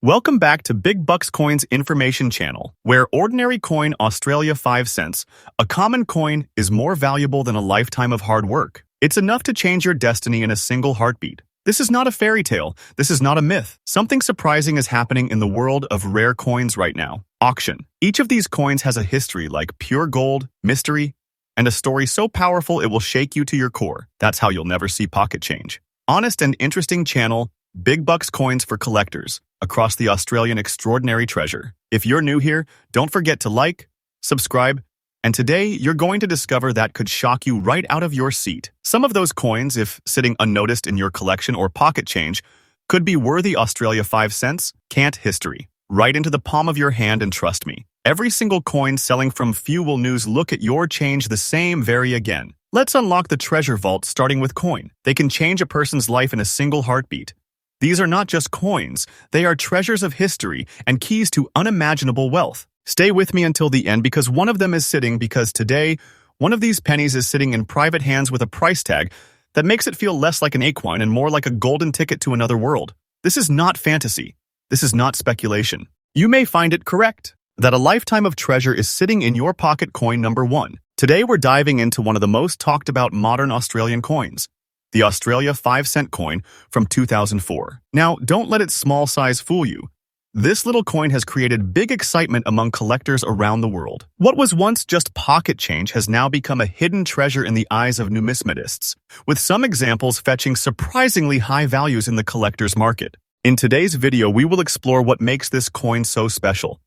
Welcome back to Big Bucks Coins Information Channel, where ordinary coin Australia 5 cents, a common coin, is more valuable than a lifetime of hard work. It's enough to change your destiny in a single heartbeat. This is not a fairy tale. This is not a myth. Something surprising is happening in the world of rare coins right now. Auction. Each of these coins has a history like pure gold, mystery, and a story so powerful it will shake you to your core. That's how you'll never see pocket change. Honest and interesting channel, Big Bucks Coins for collectors, across the Australian extraordinary treasure. If you're new here, don't forget to like, subscribe, and today you're going to discover that could shock you right out of your seat. Some of those coins, if sitting unnoticed in your collection or pocket change, could be worthy Australia 5 cents, can't history. Right into the palm of your hand, and trust me, every single coin selling from Fuel News look at your change the same very again. Let's unlock the treasure vault starting with coin. They can change a person's life in a single heartbeat. These are not just coins, they are treasures of history and keys to unimaginable wealth. Stay with me until the end because one of them is sitting because today, one of these pennies is sitting in private hands with a price tag that makes it feel less like an equine and more like a golden ticket to another world. This is not fantasy. This is not speculation. You may find it correct that a lifetime of treasure is sitting in your pocket coin number 1. Today we're diving into one of the most talked about modern Australian coins, the Australia 5 cent coin from 2004. Now, don't let its small size fool you. This little coin has created big excitement among collectors around the world. What was once just pocket change has now become a hidden treasure in the eyes of numismatists, with some examples fetching surprisingly high values in the collector's market. In today's video, we will explore what makes this coin so special,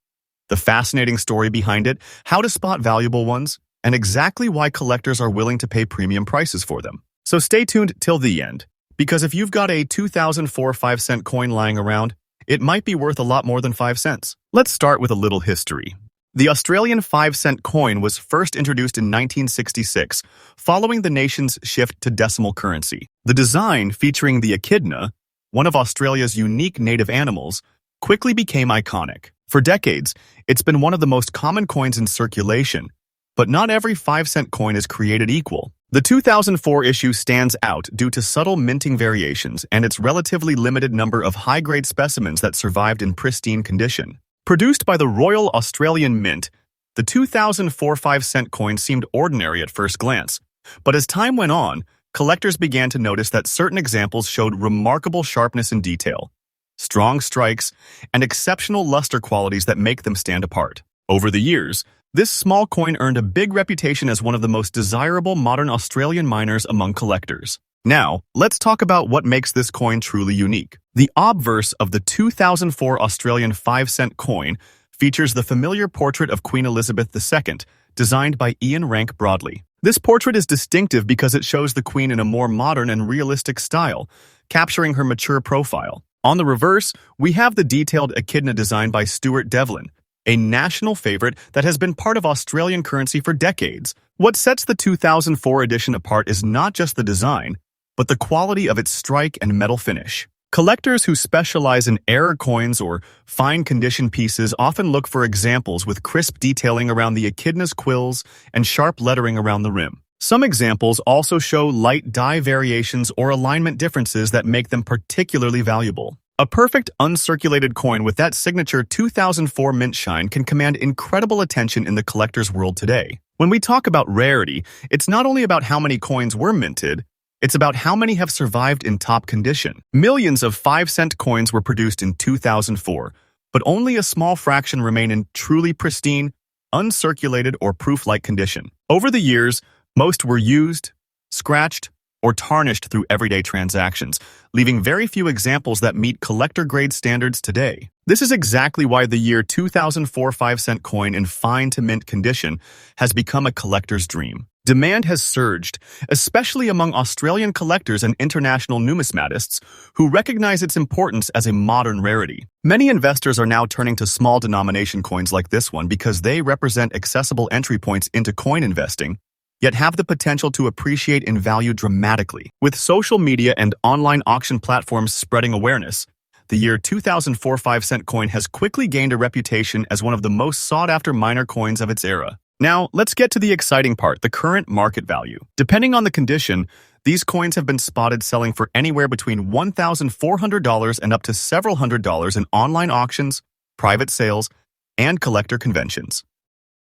the fascinating story behind it, how to spot valuable ones, and exactly why collectors are willing to pay premium prices for them. So stay tuned till the end, because if you've got a 2004 5 cent coin lying around, it might be worth a lot more than 5 cents. Let's start with a little history. The Australian 5 cent coin was first introduced in 1966, following the nation's shift to decimal currency. The design, featuring the echidna, one of Australia's unique native animals, quickly became iconic. For decades, it's been one of the most common coins in circulation, but not every 5 cent coin is created equal. The 2004 issue stands out due to subtle minting variations and its relatively limited number of high-grade specimens that survived in pristine condition. Produced by the Royal Australian Mint, the 2004 5 cent coin seemed ordinary at first glance, but as time went on, collectors began to notice that certain examples showed remarkable sharpness and detail, strong strikes, and exceptional luster qualities that make them stand apart. Over the years, this small coin earned a big reputation as one of the most desirable modern Australian miners among collectors. Now, let's talk about what makes this coin truly unique. The obverse of the 2004 Australian 5 cent coin features the familiar portrait of Queen Elizabeth II, designed by Ian Rank Broadley. This portrait is distinctive because it shows the Queen in a more modern and realistic style, capturing her mature profile. On the reverse, we have the detailed echidna design by Stuart Devlin, a national favorite that has been part of Australian currency for decades. What sets the 2004 edition apart is not just the design, but the quality of its strike and metal finish. Collectors who specialize in error coins or fine condition pieces often look for examples with crisp detailing around the echidna's quills and sharp lettering around the rim. Some examples also show light die variations or alignment differences that make them particularly valuable. A perfect uncirculated coin with that signature 2004 mint shine can command incredible attention in the collector's world today. When we talk about rarity, it's not only about how many coins were minted, it's about how many have survived in top condition. Millions of 5 cent coins were produced in 2004, but only a small fraction remain in truly pristine, uncirculated, or proof-like condition. Over the years, most were used, scratched, or tarnished through everyday transactions, leaving very few examples that meet collector-grade standards today. This is exactly why the year 2004 5 cent coin in fine-to-mint condition has become a collector's dream. Demand has surged, especially among Australian collectors and international numismatists who recognize its importance as a modern rarity. Many investors are now turning to small denomination coins like this one because they represent accessible entry points into coin investing, yet have the potential to appreciate in value dramatically. With social media and online auction platforms spreading awareness, the year 2004 5 cent coin has quickly gained a reputation as one of the most sought-after miner coins of its era. Now, let's get to the exciting part, the current market value. Depending on the condition, These coins have been spotted selling for anywhere between $1,400 and up to several $100s in online auctions, private sales, and collector conventions.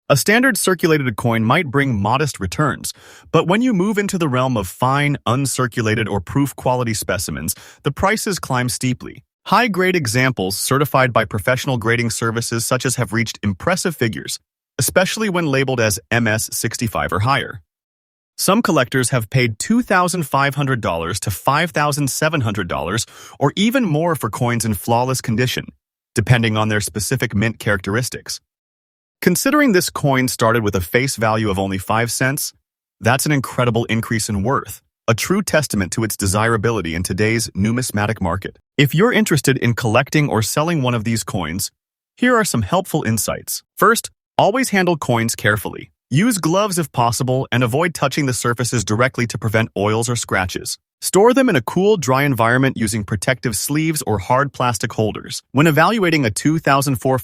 A standard circulated coin might bring modest returns, but when you move into the realm of fine, uncirculated, or proof quality specimens, the prices climb steeply. High-grade examples certified by professional grading services such as have reached impressive figures, especially when labeled as MS65 or higher. Some collectors have paid $2,500 to $5,700 or even more for coins in flawless condition, depending on their specific mint characteristics. Considering this coin started with a face value of only 5 cents, that's an incredible increase in worth, a true testament to its desirability in today's numismatic market. If you're interested in collecting or selling one of these coins, here are some helpful insights. First, always handle coins carefully. Use gloves if possible and avoid touching the surfaces directly to prevent oils or scratches. Store them in a cool, dry environment using protective sleeves or hard plastic holders. When evaluating a 2004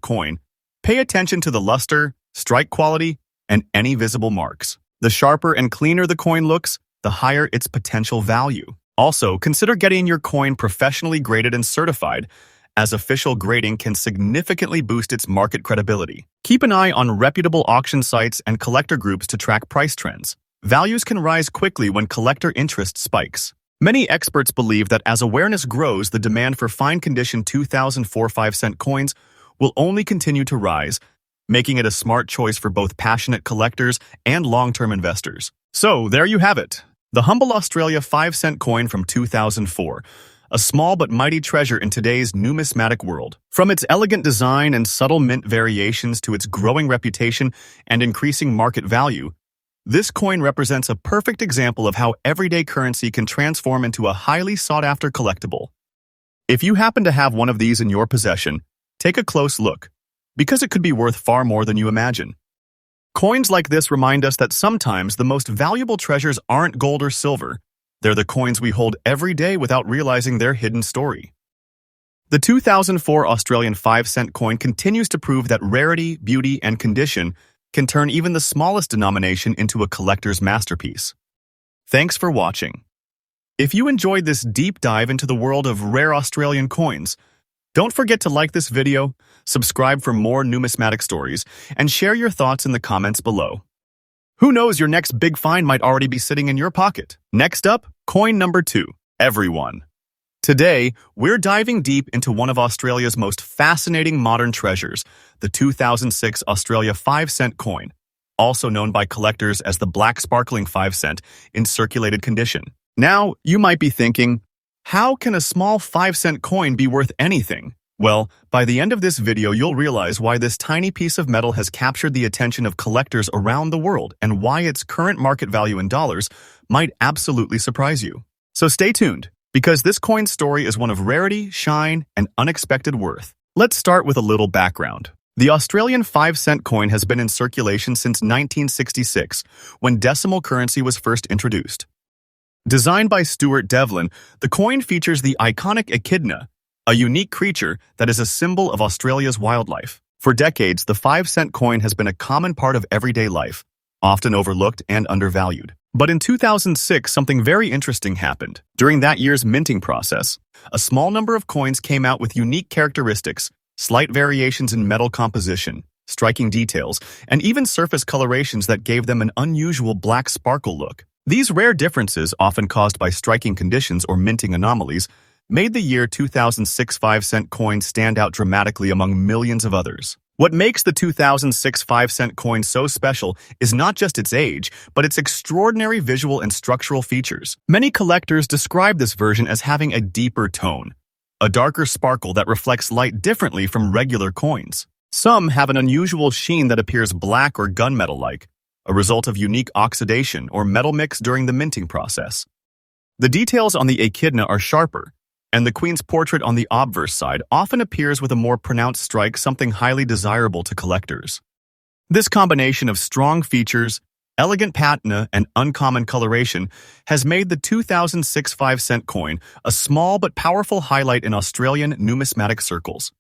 coin, pay attention to the luster, strike quality, and any visible marks. The sharper and cleaner the coin looks, the higher its potential value. Also, consider getting your coin professionally graded and certified, as official grading can significantly boost its market credibility. Keep an eye on reputable auction sites and collector groups to track price trends. Values can rise quickly when collector interest spikes. Many experts believe that as awareness grows, the demand for fine-condition 2004 5-cent coins will only continue to rise, making it a smart choice for both passionate collectors and long-term investors. So, there you have it. The humble Australia 5-cent coin from 2004. A small but mighty treasure in today's numismatic world. From its elegant design and subtle mint variations to its growing reputation and increasing market value, this coin represents a perfect example of how everyday currency can transform into a highly sought-after collectible. If you happen to have one of these in your possession, take a close look, because it could be worth far more than you imagine. Coins like this remind us that sometimes the most valuable treasures aren't gold or silver. They're the coins we hold every day without realizing their hidden story. The 2004 Australian 5-cent coin continues to prove that rarity, beauty, and condition can turn even the smallest denomination into a collector's masterpiece. Thanks for watching. If you enjoyed this deep dive into the world of rare Australian coins, don't forget to like this video, subscribe for more numismatic stories, and share your thoughts in the comments below. Who knows, your next big find might already be sitting in your pocket. Next up, coin number 2, everyone. Today, we're diving deep into one of Australia's most fascinating modern treasures, the 2006 Australia 5-cent coin, also known by collectors as the black sparkling 5-cent in circulated condition. Now, you might be thinking, how can a small 5-cent coin be worth anything? Well, by the end of this video, you'll realize why this tiny piece of metal has captured the attention of collectors around the world and why its current market value in dollars might absolutely surprise you. So stay tuned, because this coin's story is one of rarity, shine, and unexpected worth. Let's start with a little background. The Australian 5-cent coin has been in circulation since 1966, when decimal currency was first introduced. Designed by Stuart Devlin, the coin features the iconic echidna, a unique creature that is a symbol of Australia's wildlife. For decades, the 5-cent coin has been a common part of everyday life, often overlooked and undervalued. But in 2006, something very interesting happened. During that year's minting process, a small number of coins came out with unique characteristics, slight variations in metal composition, striking details, and even surface colorations that gave them an unusual black sparkle look. These rare differences, often caused by striking conditions or minting anomalies, made the year 2006 5-cent coin stand out dramatically among millions of others. What makes the 2006 5-cent coin so special is not just its age, but its extraordinary visual and structural features. Many collectors describe this version as having a deeper tone, a darker sparkle that reflects light differently from regular coins. Some have an unusual sheen that appears black or gunmetal-like, a result of unique oxidation or metal mix during the minting process. The details on the echidna are sharper, and the queen's portrait on the obverse side often appears with a more pronounced strike, something highly desirable to collectors. This combination of strong features, elegant patina, and uncommon coloration has made the 2006 5-cent coin a small but powerful highlight in Australian numismatic circles.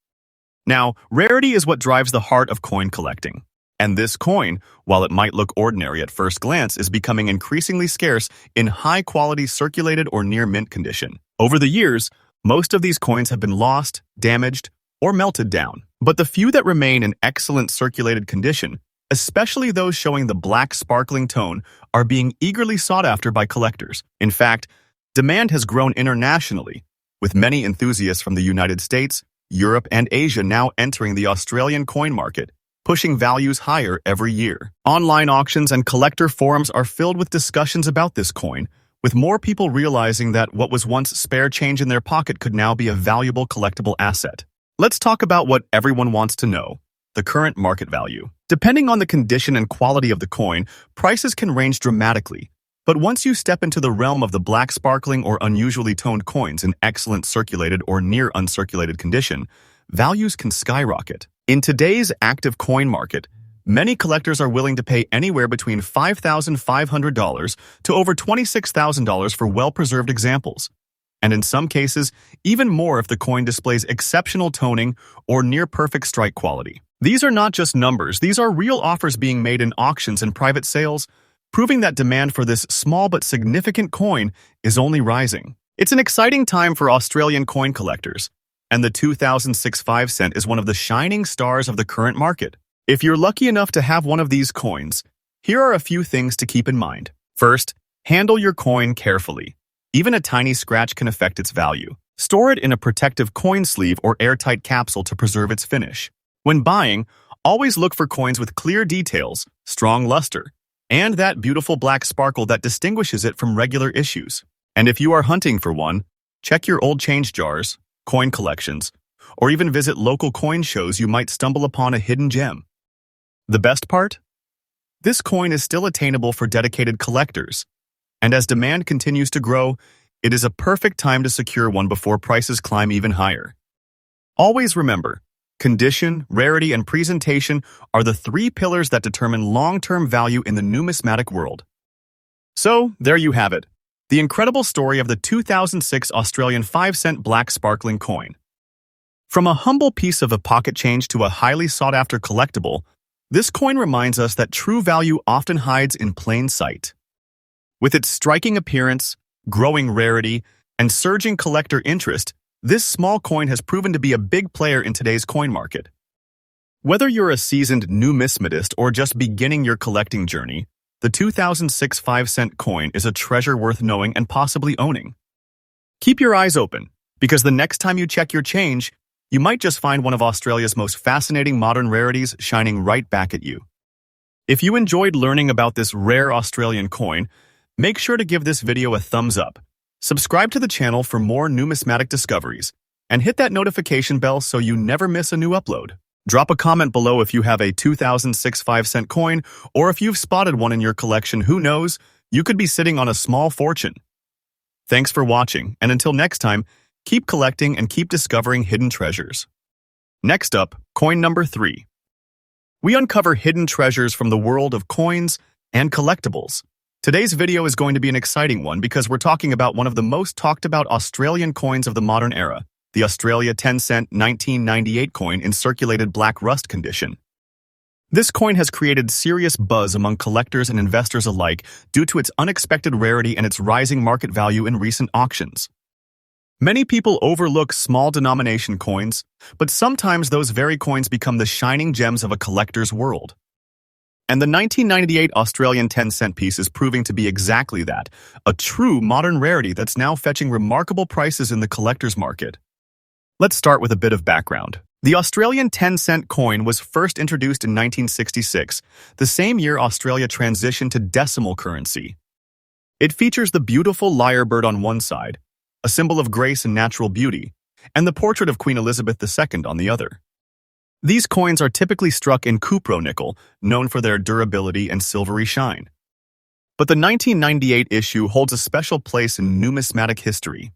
Now, rarity is what drives the heart of coin collecting. And this coin, while it might look ordinary at first glance, is becoming increasingly scarce in high-quality circulated or near-mint condition. Over the years, most of these coins have been lost, damaged, or melted down. But the few that remain in excellent circulated condition, especially those showing the black sparkling tone, are being eagerly sought after by collectors. In fact, demand has grown internationally, with many enthusiasts from the United States, Europe, and Asia now entering the Australian coin market, pushing values higher every year. Online auctions and collector forums are filled with discussions about this coin, with more people realizing that what was once spare change in their pocket could now be a valuable collectible asset. Let's talk about what everyone wants to know: the current market value. Depending on the condition and quality of the coin, prices can range dramatically. But once you step into the realm of the black sparkling or unusually toned coins in excellent circulated or near uncirculated condition, values can skyrocket. In today's active coin market, many collectors are willing to pay anywhere between $5,500 to over $26,000 for well-preserved examples. And in some cases, even more if the coin displays exceptional toning or near-perfect strike quality. These are not just numbers, these are real offers being made in auctions and private sales, proving that demand for this small but significant coin is only rising. It's an exciting time for Australian coin collectors, and the 2006 5-cent is one of the shining stars of the current market. If you're lucky enough to have one of these coins, here are a few things to keep in mind. First, handle your coin carefully. Even a tiny scratch can affect its value. Store it in a protective coin sleeve or airtight capsule to preserve its finish. When buying, always look for coins with clear details, strong luster, and that beautiful black sparkle that distinguishes it from regular issues. And if you are hunting for one, check your old change jars, coin collections, or even visit local coin shows. You might stumble upon a hidden gem. The best part? This coin is still attainable for dedicated collectors, and as demand continues to grow, it is a perfect time to secure one before prices climb even higher. Always remember, condition, rarity, and presentation are the three pillars that determine long-term value in the numismatic world. So, there you have it, the incredible story of the 2006 Australian 5-cent black sparkling coin. From a humble piece of a pocket change to a highly sought-after collectible, this coin reminds us that true value often hides in plain sight. With its striking appearance, growing rarity, and surging collector interest, this small coin has proven to be a big player in today's coin market. Whether you're a seasoned numismatist or just beginning your collecting journey, the 2006 5-cent coin is a treasure worth knowing and possibly owning. Keep your eyes open, because the next time you check your change, you might just find one of Australia's most fascinating modern rarities shining right back at you. If you enjoyed learning about this rare Australian coin, make sure to give this video a thumbs up, subscribe to the channel for more numismatic discoveries, and hit that notification bell so you never miss a new upload. Drop a comment below if you have a 2006 5-cent coin, or if you've spotted one in your collection. Who knows, you could be sitting on a small fortune. Thanks for watching, and until next time, keep collecting and keep discovering hidden treasures. Next up, coin number 3. We uncover hidden treasures from the world of coins and collectibles. Today's video is going to be an exciting one because we're talking about one of the most talked about Australian coins of the modern era, the Australia 10-cent 1998 coin in circulated black rust condition. This coin has created serious buzz among collectors and investors alike due to its unexpected rarity and its rising market value in recent auctions. Many people overlook small denomination coins, but sometimes those very coins become the shining gems of a collector's world. And the 1998 Australian 10-cent piece is proving to be exactly that, a true modern rarity that's now fetching remarkable prices in the collector's market. Let's start with a bit of background. The Australian 10-cent coin was first introduced in 1966, the same year Australia transitioned to decimal currency. It features the beautiful lyre bird on one side, a symbol of grace and natural beauty, and the portrait of Queen Elizabeth II on the other. These coins are typically struck in cupro nickel, known for their durability and silvery shine. But the 1998 issue holds a special place in numismatic history.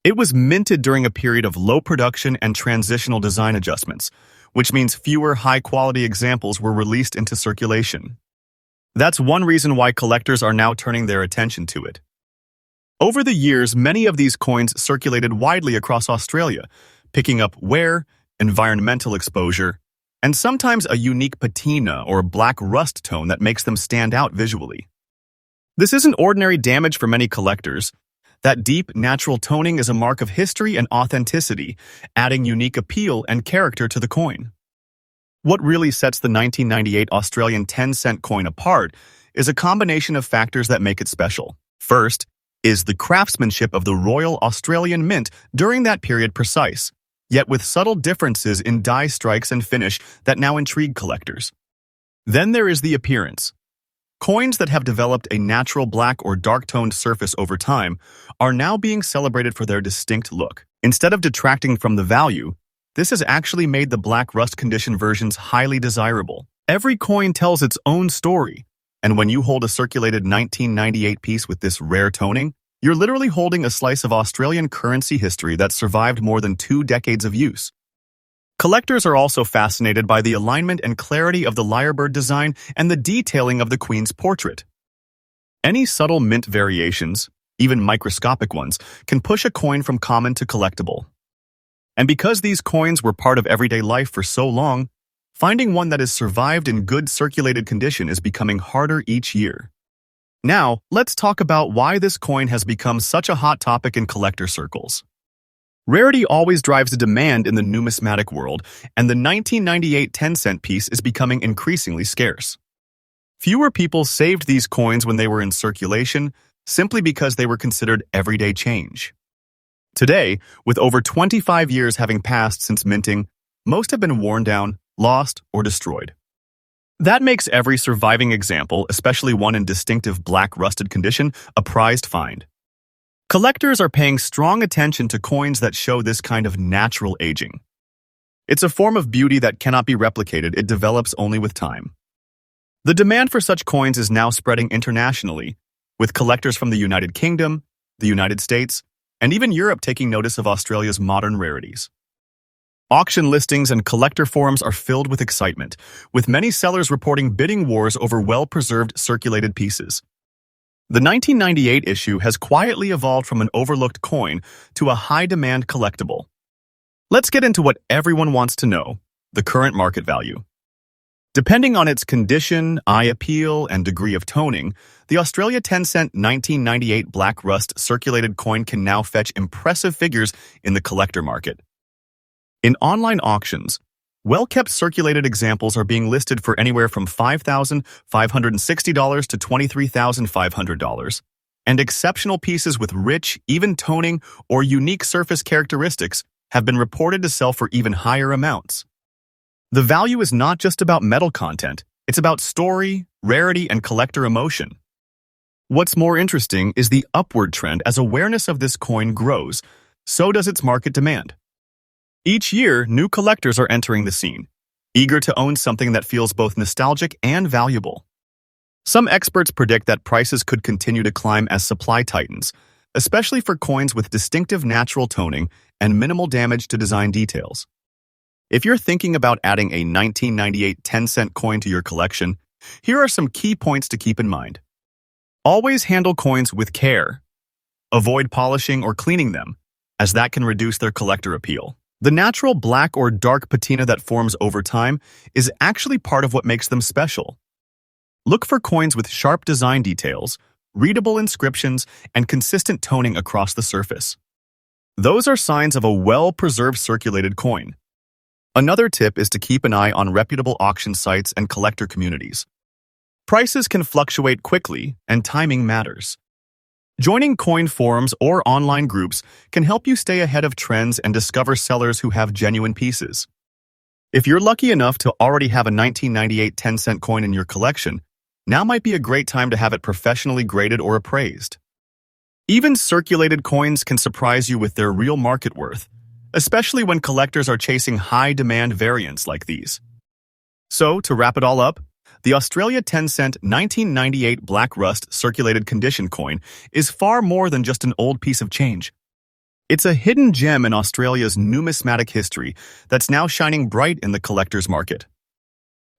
It was minted during a period of low production and transitional design adjustments, which means fewer high-quality examples were released into circulation. That's one reason why collectors are now turning their attention to it. Over the years, many of these coins circulated widely across Australia, picking up wear, environmental exposure, and sometimes a unique patina or black rust tone that makes them stand out visually. This isn't ordinary damage for many collectors. That deep, natural toning is a mark of history and authenticity, adding unique appeal and character to the coin. What really sets the 1998 Australian 10-cent coin apart is a combination of factors that make it special. First is the craftsmanship of the Royal Australian Mint during that period precise, yet with subtle differences in die strikes and finish that now intrigue collectors. Then there is the appearance. Coins that have developed a natural black or dark-toned surface over time are now being celebrated for their distinct look. Instead of detracting from the value, this has actually made the black rust condition versions highly desirable. Every coin tells its own story, and when you hold a circulated 1998 piece with this rare toning, you're literally holding a slice of Australian currency history that survived more than 2 decades of use. Collectors are also fascinated by the alignment and clarity of the lyrebird design and the detailing of the Queen's portrait. Any subtle mint variations, even microscopic ones, can push a coin from common to collectible. And because these coins were part of everyday life for so long, finding one that has survived in good circulated condition is becoming harder each year. Now, let's talk about why this coin has become such a hot topic in collector circles. Rarity always drives the demand in the numismatic world, and the 1998 10-cent piece is becoming increasingly scarce. Fewer people saved these coins when they were in circulation simply because they were considered everyday change. Today, with over 25 years having passed since minting, most have been worn down, lost, or destroyed. That makes every surviving example, especially one in distinctive black rusted condition, a prized find. Collectors are paying strong attention to coins that show this kind of natural aging. It's a form of beauty that cannot be replicated, it develops only with time. The demand for such coins is now spreading internationally, with collectors from the United Kingdom, the United States, and even Europe taking notice of Australia's modern rarities. Auction listings and collector forums are filled with excitement, with many sellers reporting bidding wars over well-preserved circulated pieces. The 1998 issue has quietly evolved from an overlooked coin to a high-demand collectible. Let's get into what everyone wants to know, the current market value. Depending on its condition, eye appeal, and degree of toning, the Australia 10-cent 1998 black rust circulated coin can now fetch impressive figures in the collector market. In online auctions, well-kept circulated examples are being listed for anywhere from $5,560 to $23,500, and exceptional pieces with rich, even toning or unique surface characteristics have been reported to sell for even higher amounts. The value is not just about metal content, it's about story, rarity, and collector emotion. What's more interesting is the upward trend. As awareness of this coin grows, so does its market demand. Each year, new collectors are entering the scene, eager to own something that feels both nostalgic and valuable. Some experts predict that prices could continue to climb as supply tightens, especially for coins with distinctive natural toning and minimal damage to design details. If you're thinking about adding a 1998 10-cent coin to your collection, here are some key points to keep in mind. Always handle coins with care. Avoid polishing or cleaning them, as that can reduce their collector appeal. The natural black or dark patina that forms over time is actually part of what makes them special. Look for coins with sharp design details, readable inscriptions, and consistent toning across the surface. Those are signs of a well-preserved circulated coin. Another tip is to keep an eye on reputable auction sites and collector communities. Prices can fluctuate quickly, and timing matters. Joining coin forums or online groups can help you stay ahead of trends and discover sellers who have genuine pieces. If you're lucky enough to already have a 1998 10-cent coin in your collection, now might be a great time to have it professionally graded or appraised. Even circulated coins can surprise you with their real market worth, especially when collectors are chasing high-demand variants like these. So, to wrap it all up, the Australia 10-cent 1998 black rust circulated condition coin is far more than just an old piece of change. It's a hidden gem in Australia's numismatic history that's now shining bright in the collector's market.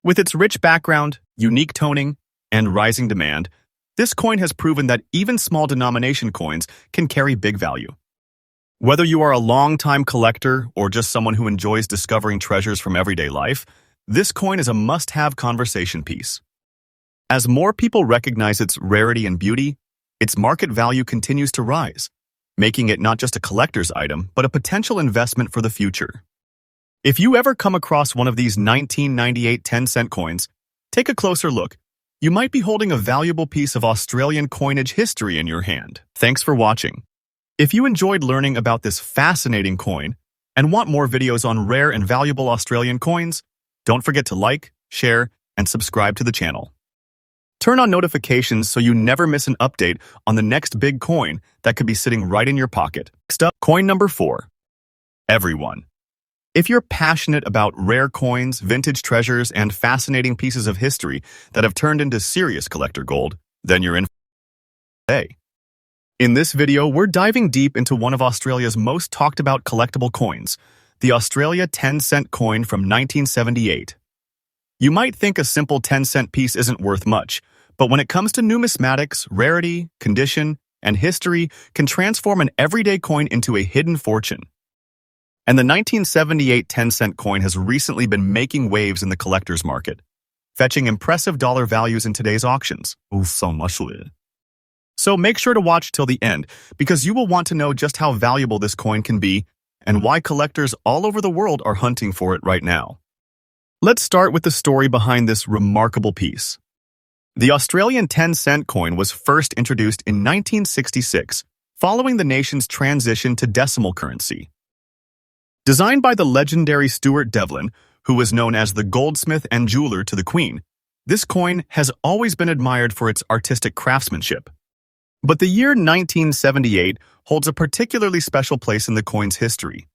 With its rich background, unique toning, and rising demand, this coin has proven that even small denomination coins can carry big value. Whether you are a long-time collector or just someone who enjoys discovering treasures from everyday life, this coin is a must-have conversation piece. As more people recognize its rarity and beauty, its market value continues to rise, making it not just a collector's item, but a potential investment for the future. If you ever come across one of these 1998 10-cent coins, take a closer look. You might be holding a valuable piece of Australian coinage history in your hand. Thanks for watching. If you enjoyed learning about this fascinating coin and want more videos on rare and valuable Australian coins, don't forget to like, share, and subscribe to the channel. Turn on notifications so you never miss an update on the next big coin that could be sitting right in your pocket. Next up, coin number 4. Everyone. If you're passionate about rare coins, vintage treasures, and fascinating pieces of history that have turned into serious collector gold, then you're in today. In this video, we're diving deep into one of Australia's most talked about collectible coins, the Australia 10-cent coin from 1978. You might think a simple 10-cent piece isn't worth much, but when it comes to numismatics, rarity, condition, and history can transform an everyday coin into a hidden fortune. And the 1978 10-cent coin has recently been making waves in the collector's market, fetching impressive dollar values in today's auctions. So make sure to watch till the end, because you will want to know just how valuable this coin can be and why collectors all over the world are hunting for it right now. Let's start with the story behind this remarkable piece. The Australian 10-cent coin was first introduced in 1966, following the nation's transition to decimal currency. Designed by the legendary Stuart Devlin, who was known as the goldsmith and jeweler to the Queen, this coin has always been admired for its artistic craftsmanship. But the year 1978 holds a particularly special place in the coin's history.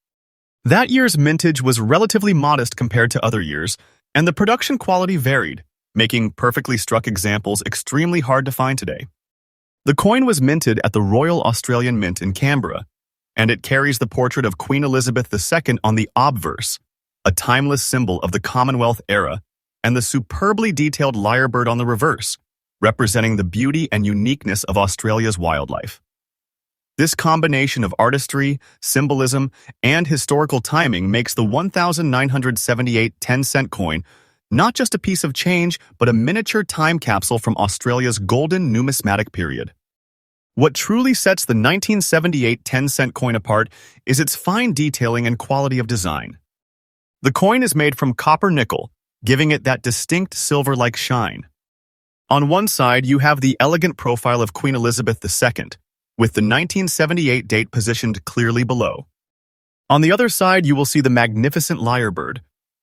That year's mintage was relatively modest compared to other years, and the production quality varied, making perfectly struck examples extremely hard to find today. The coin was minted at the Royal Australian Mint in Canberra, and it carries the portrait of Queen Elizabeth II on the obverse, a timeless symbol of the Commonwealth era, and the superbly detailed lyrebird on the reverse, representing the beauty and uniqueness of Australia's wildlife. This combination of artistry, symbolism, and historical timing makes the 1978 10-cent coin not just a piece of change, but a miniature time capsule from Australia's golden numismatic period. What truly sets the 1978 10-cent coin apart is its fine detailing and quality of design. The coin is made from copper nickel, giving it that distinct silver-like shine. On one side, you have the elegant profile of Queen Elizabeth II, with the 1978 date positioned clearly below. On the other side, you will see the magnificent lyrebird,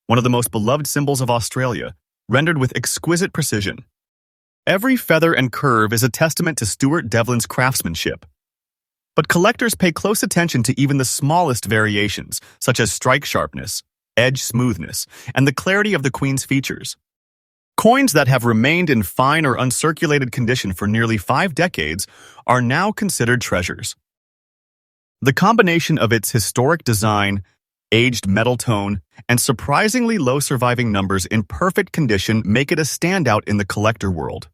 one of the most beloved symbols of Australia, rendered with exquisite precision. Every feather and curve is a testament to Stuart Devlin's craftsmanship. But collectors pay close attention to even the smallest variations, such as strike sharpness, edge smoothness, and the clarity of the Queen's features. Coins that have remained in fine or uncirculated condition for nearly 5 decades are now considered treasures. The combination of its historic design, aged metal tone, and surprisingly low surviving numbers in perfect condition make it a standout in the collector world.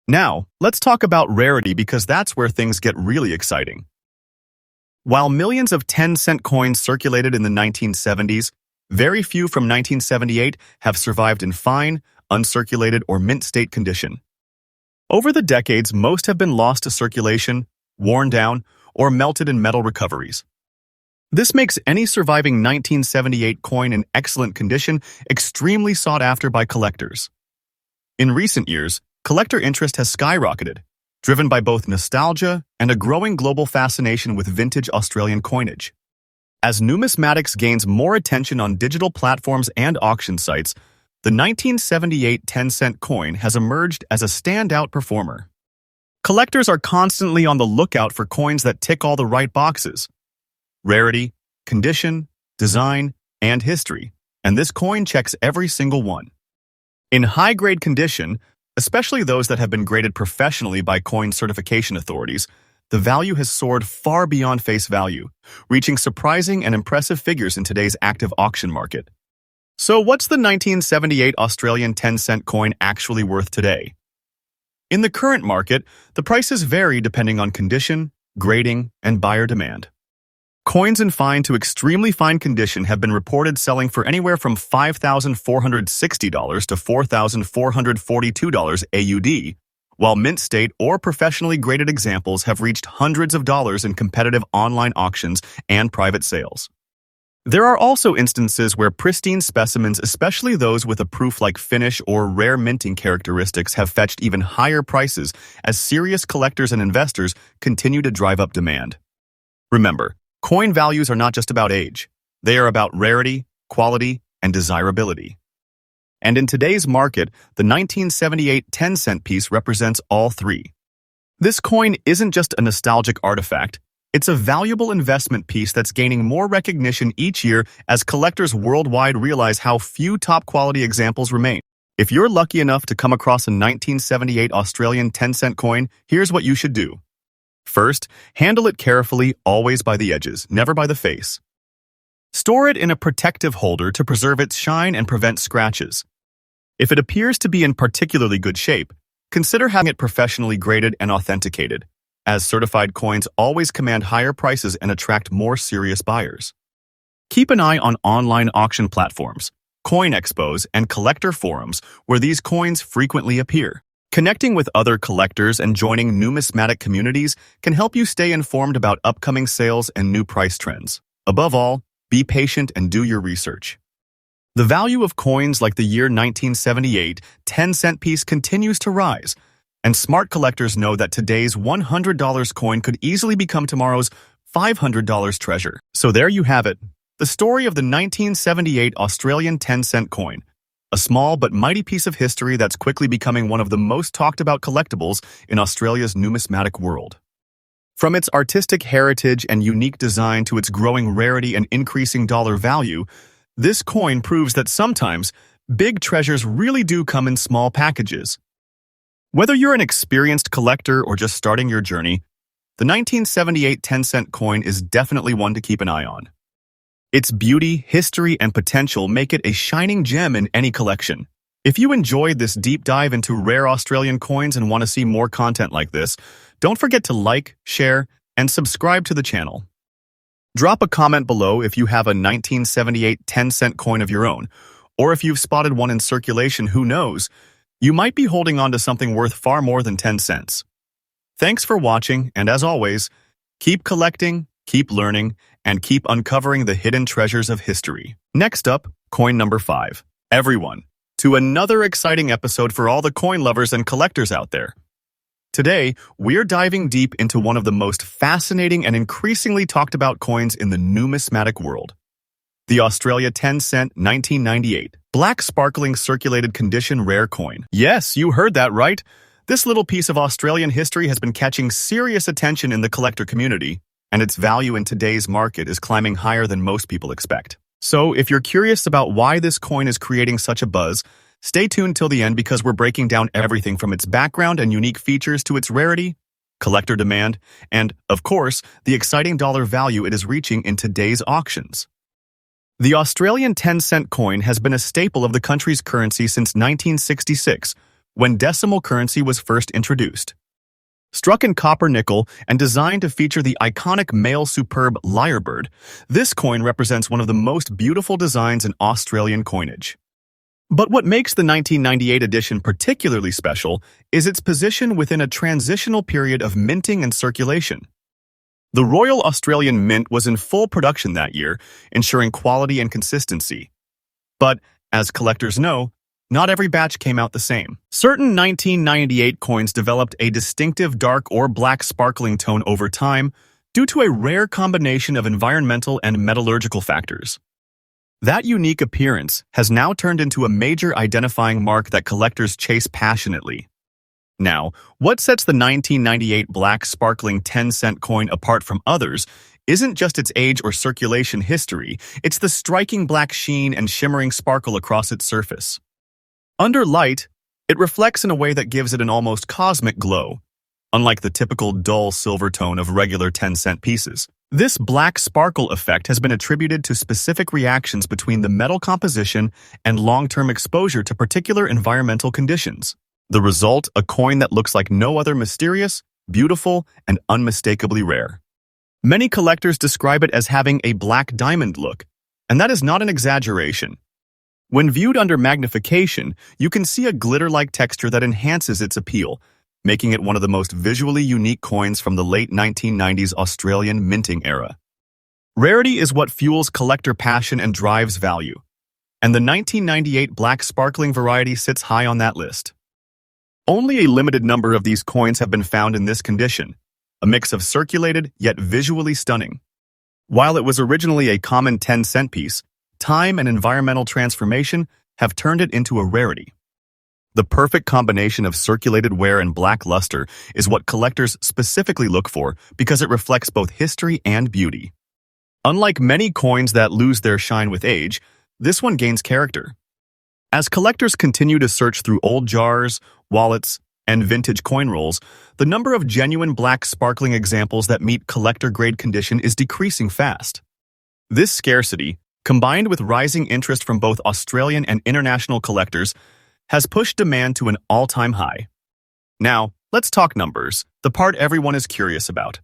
Now, let's talk about rarity, because that's where things get really exciting. While millions of 10-cent coins circulated in the 1970s, very few from 1978 have survived in fine, uncirculated, or mint state condition. Over the decades, most have been lost to circulation, worn down, or melted in metal recoveries. This makes any surviving 1978 coin in excellent condition extremely sought after by collectors. In recent years, collector interest has skyrocketed, driven by both nostalgia and a growing global fascination with vintage Australian coinage. As numismatics gains more attention on digital platforms and auction sites, the 1978 10-cent coin has emerged as a standout performer. Collectors are constantly on the lookout for coins that tick all the right boxes: rarity, condition, design, and history, and this coin checks every single one. In high-grade condition, especially those that have been graded professionally by coin certification authorities, the value has soared far beyond face value, reaching surprising and impressive figures in today's active auction market. So what's the 1978 Australian 10-cent coin actually worth today? In the current market, the prices vary depending on condition, grading, and buyer demand. Coins in fine to extremely fine condition have been reported selling for anywhere from $5,460 to $4,442 AUD, while mint state or professionally graded examples have reached hundreds of dollars in competitive online auctions and private sales. There are also instances where pristine specimens, especially those with a proof-like finish or rare minting characteristics, have fetched even higher prices as serious collectors and investors continue to drive up demand. Remember, coin values are not just about age. They are about rarity, quality, and desirability. And in today's market, the 1978 10-cent piece represents all three. This coin isn't just a nostalgic artifact. It's a valuable investment piece that's gaining more recognition each year as collectors worldwide realize how few top-quality examples remain. If you're lucky enough to come across a 1978 Australian 10-cent coin, here's what you should do. First, handle it carefully, always by the edges, never by the face. Store it in a protective holder to preserve its shine and prevent scratches. If it appears to be in particularly good shape, consider having it professionally graded and authenticated, as certified coins always command higher prices and attract more serious buyers. Keep an eye on online auction platforms, coin expos, and collector forums where these coins frequently appear. Connecting with other collectors and joining numismatic communities can help you stay informed about upcoming sales and new price trends. Above all, be patient and do your research. The value of coins like the year 1978 10-cent piece continues to rise, and smart collectors know that today's $100 coin could easily become tomorrow's $500 treasure. So there you have it, the story of the 1978 Australian 10-cent coin, a small but mighty piece of history that's quickly becoming one of the most talked about collectibles in Australia's numismatic world. From its artistic heritage and unique design to its growing rarity and increasing dollar value, this coin proves that sometimes big treasures really do come in small packages. Whether you're an experienced collector or just starting your journey, the 1978 10-cent coin is definitely one to keep an eye on. Its beauty, history, and potential make it a shining gem in any collection. If you enjoyed this deep dive into rare Australian coins and want to see more content like this, don't forget to like, share, and subscribe to the channel. Drop a comment below if you have a 1978 10-cent coin of your own, or if you've spotted one in circulation, who knows? You might be holding on to something worth far more than 10 cents. Thanks for watching, and as always, keep collecting, keep learning, and keep uncovering the hidden treasures of history. Next up, coin number 5. Everyone, to another exciting episode for all the coin lovers and collectors out there. Today, we're diving deep into one of the most fascinating and increasingly talked about coins in the numismatic world. The Australia 10-cent 1998 black sparkling circulated condition rare coin. Yes, you heard that right. This little piece of Australian history has been catching serious attention in the collector community, and its value in today's market is climbing higher than most people expect. So, if you're curious about why this coin is creating such a buzz, stay tuned till the end because we're breaking down everything from its background and unique features to its rarity, collector demand, and, of course, the exciting dollar value it is reaching in today's auctions. The Australian 10-cent coin has been a staple of the country's currency since 1966, when decimal currency was first introduced. Struck in copper nickel and designed to feature the iconic male superb lyrebird, this coin represents one of the most beautiful designs in Australian coinage. But what makes the 1998 edition particularly special is its position within a transitional period of minting and circulation. The Royal Australian Mint was in full production that year, ensuring quality and consistency. But, as collectors know, not every batch came out the same. Certain 1998 coins developed a distinctive dark or black sparkling tone over time due to a rare combination of environmental and metallurgical factors. That unique appearance has now turned into a major identifying mark that collectors chase passionately. Now, what sets the 1998 black sparkling 10-cent coin apart from others isn't just its age or circulation history, it's the striking black sheen and shimmering sparkle across its surface. Under light, it reflects in a way that gives it an almost cosmic glow, unlike the typical dull silver tone of regular 10-cent pieces. This black sparkle effect has been attributed to specific reactions between the metal composition and long-term exposure to particular environmental conditions. The result, a coin that looks like no other, mysterious, beautiful, and unmistakably rare. Many collectors describe it as having a black diamond look, and that is not an exaggeration. When viewed under magnification, you can see a glitter-like texture that enhances its appeal, making it one of the most visually unique coins from the late 1990s Australian minting era. Rarity is what fuels collector passion and drives value, and the 1998 black sparkling variety sits high on that list. Only a limited number of these coins have been found in this condition, a mix of circulated yet visually stunning. While it was originally a common 10-cent piece, time and environmental transformation have turned it into a rarity. The perfect combination of circulated wear and black luster is what collectors specifically look for because it reflects both history and beauty. Unlike many coins that lose their shine with age, this one gains character. As collectors continue to search through old jars, wallets, and vintage coin rolls, the number of genuine black sparkling examples that meet collector-grade condition is decreasing fast. This scarcity, combined with rising interest from both Australian and international collectors, has pushed demand to an all-time high. Now, let's talk numbers, the part everyone is curious about.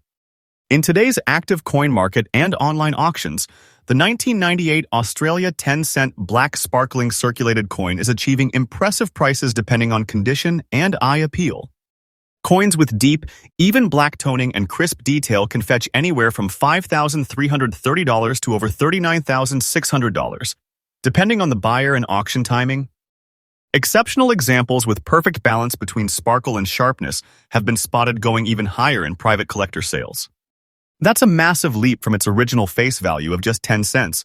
In today's active coin market and online auctions, the 1998 Australia 10-cent black sparkling circulated coin is achieving impressive prices depending on condition and eye appeal. Coins with deep, even black toning and crisp detail can fetch anywhere from $5,330 to over $39,600, depending on the buyer and auction timing. Exceptional examples with perfect balance between sparkle and sharpness have been spotted going even higher in private collector sales. That's a massive leap from its original face value of just 10 cents,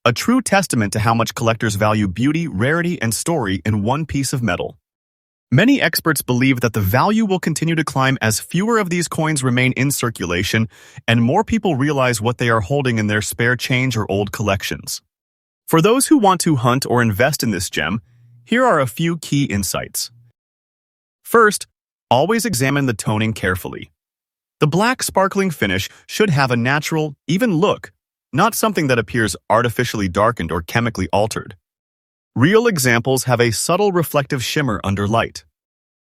a true testament to how much collectors value beauty, rarity, and story in one piece of metal. Many experts believe that the value will continue to climb as fewer of these coins remain in circulation and more people realize what they are holding in their spare change or old collections. For those who want to hunt or invest in this gem, here are a few key insights. First, always examine the toning carefully. The black sparkling finish should have a natural, even look, not something that appears artificially darkened or chemically altered. Real examples have a subtle reflective shimmer under light.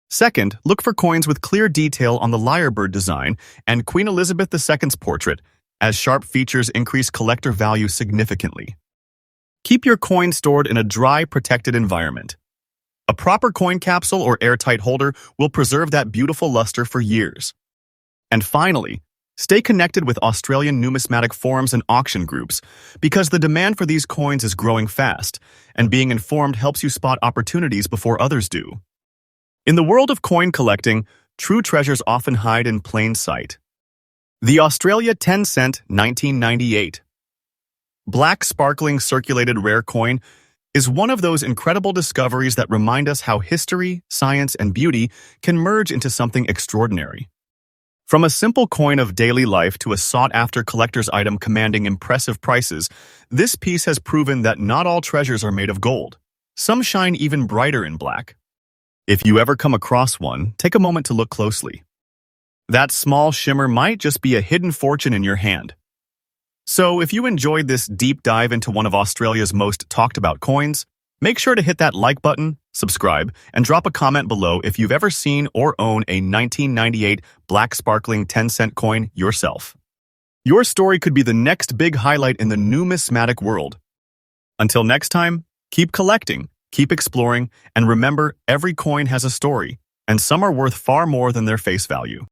Second, look for coins with clear detail on the lyrebird design and Queen Elizabeth II's portrait, as sharp features increase collector value significantly. Keep your coin stored in a dry, protected environment. A proper coin capsule or airtight holder will preserve that beautiful luster for years. And finally, stay connected with Australian numismatic forums and auction groups because the demand for these coins is growing fast, and being informed helps you spot opportunities before others do. In the world of coin collecting, true treasures often hide in plain sight. The Australia 10-cent 1998 black sparkling circulated rare coin is one of those incredible discoveries that remind us how history, science, and beauty can merge into something extraordinary. From a simple coin of daily life to a sought-after collector's item commanding impressive prices, this piece has proven that not all treasures are made of gold. Some shine even brighter in black. If you ever come across one, take a moment to look closely. That small shimmer might just be a hidden fortune in your hand. So if you enjoyed this deep dive into one of Australia's most talked-about coins, make sure to hit that like button, subscribe, and drop a comment below if you've ever seen or own a 1998 black sparkling 10-cent coin yourself. Your story could be the next big highlight in the numismatic world. Until next time, keep collecting, keep exploring, and remember, every coin has a story, and some are worth far more than their face value.